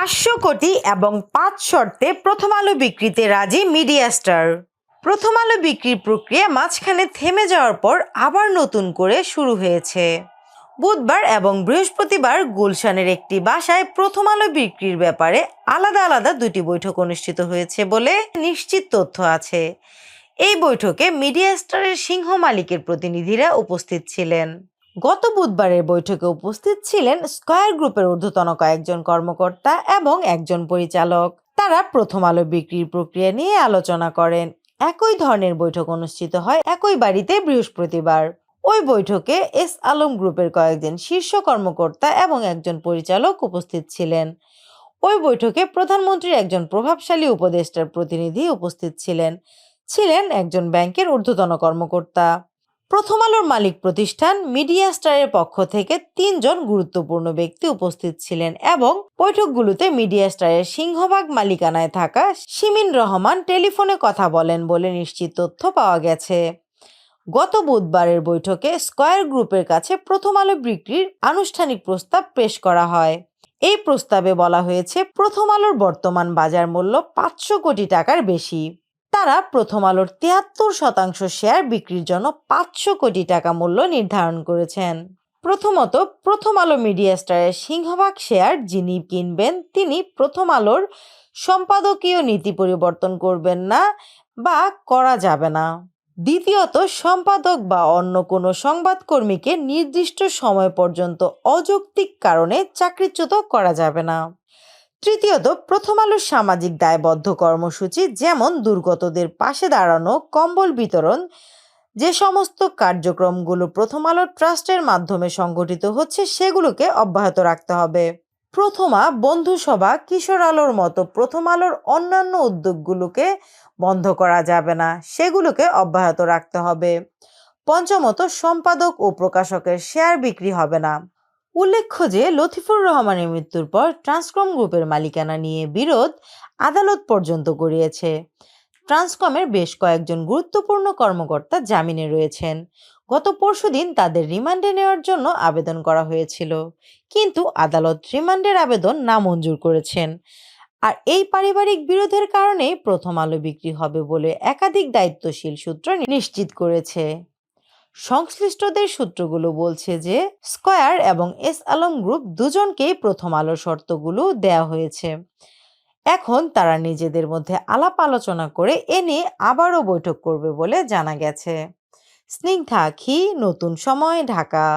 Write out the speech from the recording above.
500 কোটি এবং 5 শর্তে প্রথম আলো বিক্রিতে রাজি মিডিয়া স্টার। প্রথম আলো বিক্রির প্রক্রিয়া মাঝখানে থেমে যাওয়ার পর আবার নতুন করে শুরু হয়েছে। বুধবার এবং বৃহস্পতিবার গুলশানের একটি বাসায় প্রথম আলো বিক্রির ব্যাপারে আলাদা আলাদা দুটি বৈঠক অনুষ্ঠিত হয়েছে বলে নিশ্চিত তথ্য আছে। এই বৈঠকে মিডিয়া স্টারের সিংহ মালিকের প্রতিনিধিরা উপস্থিত ছিলেন। গত বুধবারের বৈঠকে উপস্থিত ছিলেন স্কয়ার গ্রুপের ঊর্ধ্বতন কয়েকজন কর্মকর্তা এবং একজন পরিচালক। তারা প্রথম আলো বিক্রির প্রক্রিয়া নিয়ে আলোচনা করেন। একই ধরনের বৈঠক অনুষ্ঠিত হয় একই বাড়িতে বৃহস্পতিবার। ওই বৈঠকে এস আলম গ্রুপের কয়েকজন শীর্ষ কর্মকর্তা এবং একজন পরিচালক উপস্থিত ছিলেন। ওই বৈঠকে প্রধানমন্ত্রীর একজন প্রভাবশালী উপদেষ্টার প্রতিনিধি উপস্থিত ছিলেন একজন ব্যাংকের ঊর্ধ্বতন কর্মকর্তা। প্রথম আলোর মালিক প্রতিষ্ঠান মিডিয়া স্টারের পক্ষ থেকে 3 জন গুরুত্বপূর্ণ ব্যক্তি উপস্থিত ছিলেন এবং বৈঠকগুলোতে মিডিয়া স্টারের সিংহভাগ মালিকানায় থাকা শিমিন রহমান টেলিফোনে কথা বলেন বলে নিশ্চিত তথ্য পাওয়া গেছে। গত বুধবারের বৈঠকে স্কয়ার গ্রুপের কাছে প্রথম আলো বিক্রির আনুষ্ঠানিক প্রস্তাব পেশ করা হয়। এই প্রস্তাবে বলা হয়েছে প্রথম আলোর বর্তমান বাজার মূল্য 500 কোটি টাকার বেশি। তারা প্রথম আলোর 73% শেয়ার বিক্রির জন্য 500 কোটি টাকা মূল্য নির্ধারণ করেছেন। প্রথমত, প্রথম আলো মিডিয়া স্টারের সিংহভাগ শেয়ার যিনি কিনবেন তিনি প্রথম আলোর সম্পাদকীয় নীতি পরিবর্তন করবেন না বা করা যাবে না। দ্বিতীয়ত, সম্পাদক বা অন্য কোনো সংবাদকর্মীকে নির্দিষ্ট সময় পর্যন্ত অযৌক্তিক কারণে চাকরিচ্যুত করা যাবে না। তৃতীয়ত, প্রথম আলোর সামাজিক দায়বদ্ধ কর্মসূচি যেমন দুর্গতদের পাশে দাঁড়ানো, কম্বল বিতরণ, যে সমস্ত কার্যক্রমগুলো প্রথম আলো ট্রাস্টের মাধ্যমে সংগঠিত হচ্ছে সেগুলোকে অব্যাহত রাখতে হবে। প্রথমা, বন্ধুসভা, কিশোর আলোর মতো প্রথম আলোর অন্যান্য উদ্যোগগুলোকে বন্ধ করা যাবে না, সেগুলোকে অব্যাহত রাখতে হবে। পঞ্চমত, সম্পাদক ও প্রকাশকের শেয়ার বিক্রি হবে না। উল্লেখ্য যে লতিফুর রহমানের মৃত্যুর পর ট্রান্সকম গ্রুপের মালিকানা নিয়ে বিরোধ আদালত পর্যন্ত গড়িয়েছে। ট্রান্সকমের বেশ কয়েকজন গুরুত্বপূর্ণ কর্মকর্তা জামিনে রয়েছেন। গত পরশুদিন তাদের রিমান্ডে নেওয়ার জন্য আবেদন করা হয়েছিল, কিন্তু আদালত রিমান্ডের আবেদন নামঞ্জুর করেছেন। আর এই পারিবারিক বিরোধের কারণেই প্রথম আলো বিক্রি হবে বলে একাধিক দায়িত্বশীল সূত্র নিশ্চিত করেছে। সংশ্লিষ্টদের সূত্রগুলো বলছে যে স্কয়ার এবং এস আলম গ্রুপ দুজনকেই প্রথম আলোর শর্তগুলো দেয়া হয়েছে। এখন তারা নিজেদের মধ্যে আলাপ আলোচনা করে এ নিয়ে আবারও বৈঠক করবে বলে জানা গেছে। স্নিগ্ধা আখি, নতুন সময়, ঢাকা।